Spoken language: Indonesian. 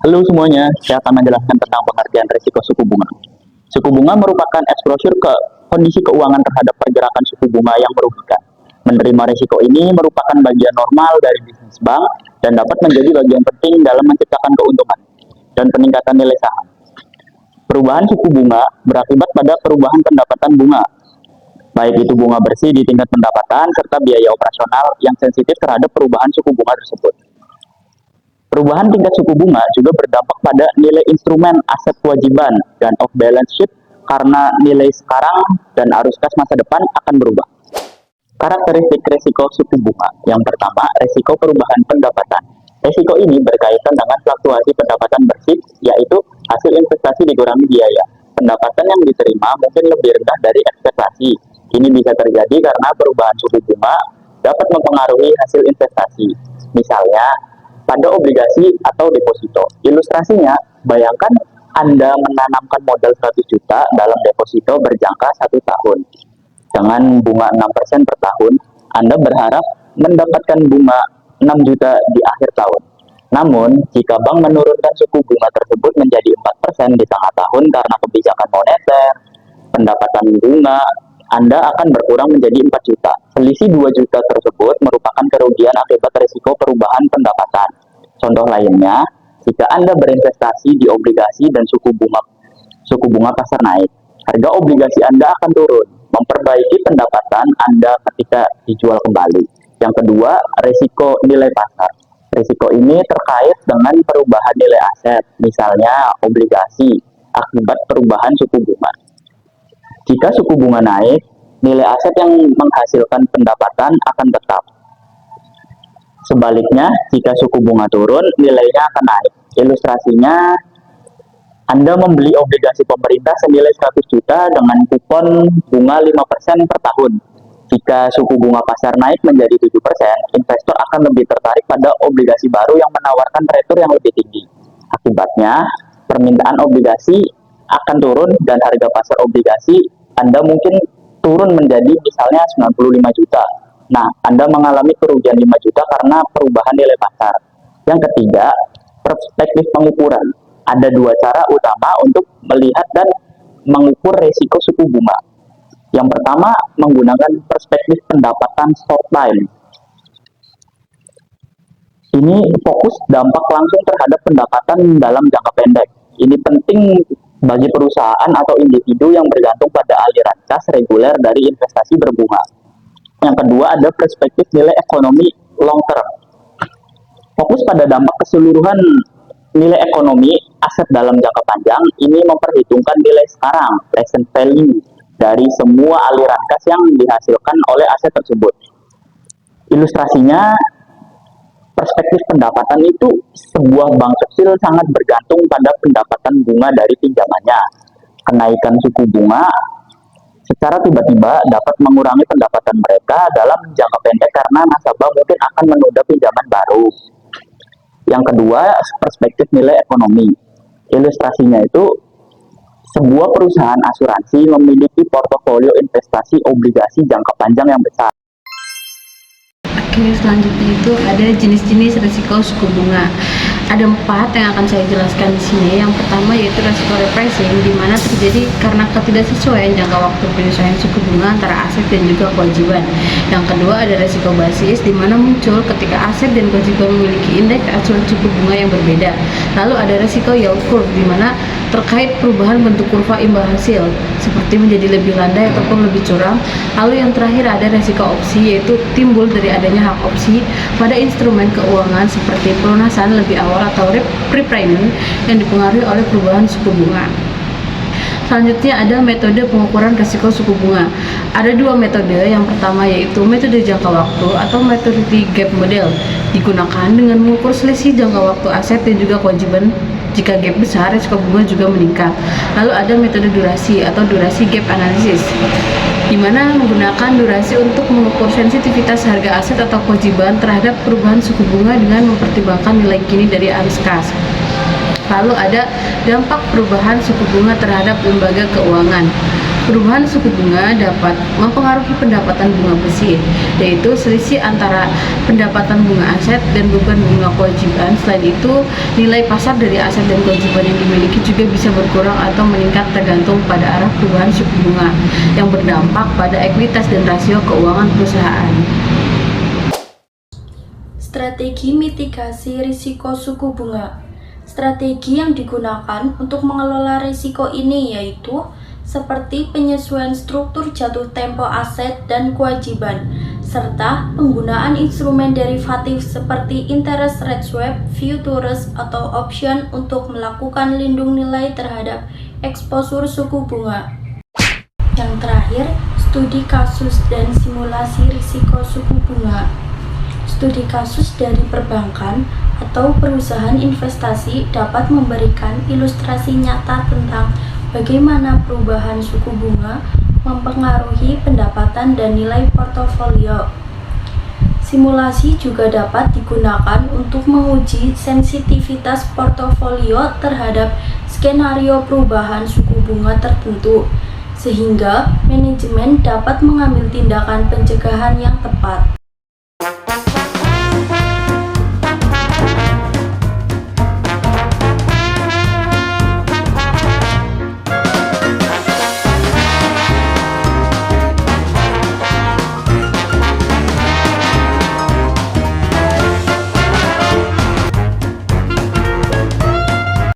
Halo semuanya, saya akan menjelaskan tentang pengertian risiko suku bunga. Suku bunga merupakan exposure ke kondisi keuangan terhadap pergerakan suku bunga yang merugikan. Menerima risiko ini merupakan bagian normal dari bisnis bank dan dapat menjadi bagian penting dalam menciptakan keuntungan dan peningkatan nilai saham. Perubahan suku bunga berakibat pada perubahan pendapatan bunga, baik itu bunga bersih di tingkat pendapatan serta biaya operasional yang sensitif terhadap perubahan suku bunga tersebut. Perubahan tingkat suku bunga juga berdampak pada nilai instrumen aset kewajiban dan off balance sheet karena nilai sekarang dan arus kas masa depan akan berubah. Karakteristik risiko suku bunga. Yang pertama, risiko perubahan pendapatan. Risiko ini berkaitan dengan fluktuasi pendapatan bersih, yaitu hasil investasi dikurangi biaya. Pendapatan yang diterima mungkin lebih rendah dari ekspektasi. Ini bisa terjadi karena perubahan suku bunga dapat mempengaruhi hasil investasi. Misalnya, pada obligasi atau deposito. Ilustrasinya, bayangkan Anda menanamkan modal 100 juta dalam deposito berjangka 1 tahun. Dengan bunga 6% per tahun, Anda berharap mendapatkan bunga 6 juta di akhir tahun. Namun, jika bank menurunkan suku bunga tersebut menjadi 4% di tengah tahun karena kebijakan moneter, pendapatan bunga Anda akan berkurang menjadi 4 juta. Selisih 2 juta tersebut merupakan kerugian akibat risiko perubahan pendapatan. Contoh lainnya, jika Anda berinvestasi di obligasi dan suku bunga pasar naik, harga obligasi Anda akan turun, memperbaiki pendapatan Anda ketika dijual kembali. Yang kedua, risiko nilai pasar. Risiko ini terkait dengan perubahan nilai aset, misalnya obligasi, akibat perubahan suku bunga. Jika suku bunga naik, nilai aset yang menghasilkan pendapatan akan tetap. Sebaliknya, jika suku bunga turun, nilainya akan naik. Ilustrasinya, Anda membeli obligasi pemerintah senilai 100 juta dengan kupon bunga 5% per tahun. Jika suku bunga pasar naik menjadi 7%, investor akan lebih tertarik pada obligasi baru yang menawarkan retur yang lebih tinggi. Akibatnya, permintaan obligasi akan turun dan harga pasar obligasi Anda mungkin turun menjadi misalnya 95 juta. Nah, Anda mengalami kerugian 5 juta karena perubahan nilai pasar. Yang ketiga, perspektif pengukuran. Ada dua cara utama untuk melihat dan mengukur risiko suku bunga. Yang pertama, menggunakan perspektif pendapatan short time. Ini fokus dampak langsung terhadap pendapatan dalam jangka pendek. Ini penting bagi perusahaan atau individu yang bergantung pada aliran kas reguler dari investasi berbunga. Yang kedua ada perspektif nilai ekonomi long term. Fokus pada dampak keseluruhan nilai ekonomi aset dalam jangka panjang, ini memperhitungkan nilai sekarang, present value, dari semua aliran kas yang dihasilkan oleh aset tersebut. Ilustrasinya, perspektif pendapatan itu sebuah bank kecil sangat bergantung pada pendapatan bunga dari pinjamannya. Kenaikan suku bunga secara tiba-tiba dapat mengurangi pendapatan mereka dalam jangka pendek karena nasabah mungkin akan menunda pinjaman baru. Yang kedua, perspektif nilai ekonomi. Ilustrasinya itu sebuah perusahaan asuransi memiliki portofolio investasi obligasi jangka panjang yang besar. Oke, selanjutnya itu ada jenis-jenis risiko suku bunga. Ada 4 yang akan saya jelaskan di sini. Yang pertama yaitu risiko repricing, di mana terjadi karena ketidaksesuaian jangka waktu penyesuaian suku bunga antara aset dan juga kewajiban. Yang kedua ada risiko basis, di mana muncul ketika aset dan kewajiban memiliki indeks acuan suku bunga yang berbeda. Lalu ada risiko yield curve, di mana terkait perubahan bentuk kurva imbal hasil, seperti menjadi lebih landai ataupun lebih curam. Lalu yang terakhir ada risiko opsi, yaitu timbul dari adanya hak opsi pada instrumen keuangan seperti pelunasan lebih awal atau prepayment yang dipengaruhi oleh perubahan suku bunga. Selanjutnya ada metode pengukuran risiko suku bunga. Ada 2 metode. Yang pertama yaitu metode jangka waktu atau metode gap model, digunakan dengan mengukur selisih jangka waktu aset dan juga kewajiban. Jika gap besar, risiko bunga juga meningkat. Lalu ada metode durasi atau durasi gap analysis, di mana menggunakan durasi untuk mengukur sensitivitas harga aset atau kewajiban terhadap perubahan suku bunga dengan mempertimbangkan nilai kini dari arus kas. Lalu ada dampak perubahan suku bunga terhadap lembaga keuangan. Perubahan suku bunga dapat mempengaruhi pendapatan bunga bersih, yaitu selisih antara pendapatan bunga aset dan beban bunga kewajiban. Selain itu, nilai pasar dari aset dan kewajiban yang dimiliki juga bisa berkurang atau meningkat tergantung pada arah perubahan suku bunga, yang berdampak pada ekuitas dan rasio keuangan perusahaan. Strategi mitigasi risiko suku bunga. Strategi yang digunakan untuk mengelola risiko ini yaitu seperti penyesuaian struktur jatuh tempo aset dan kewajiban, serta penggunaan instrumen derivatif seperti interest rate swap, futures, atau option untuk melakukan lindung nilai terhadap eksposur suku bunga. Yang terakhir, studi kasus dan simulasi risiko suku bunga. Studi kasus dari perbankan atau perusahaan investasi dapat memberikan ilustrasi nyata tentang bagaimana perubahan suku bunga mempengaruhi pendapatan dan nilai portofolio. Simulasi juga dapat digunakan untuk menguji sensitivitas portofolio terhadap skenario perubahan suku bunga tertentu, sehingga manajemen dapat mengambil tindakan pencegahan yang tepat.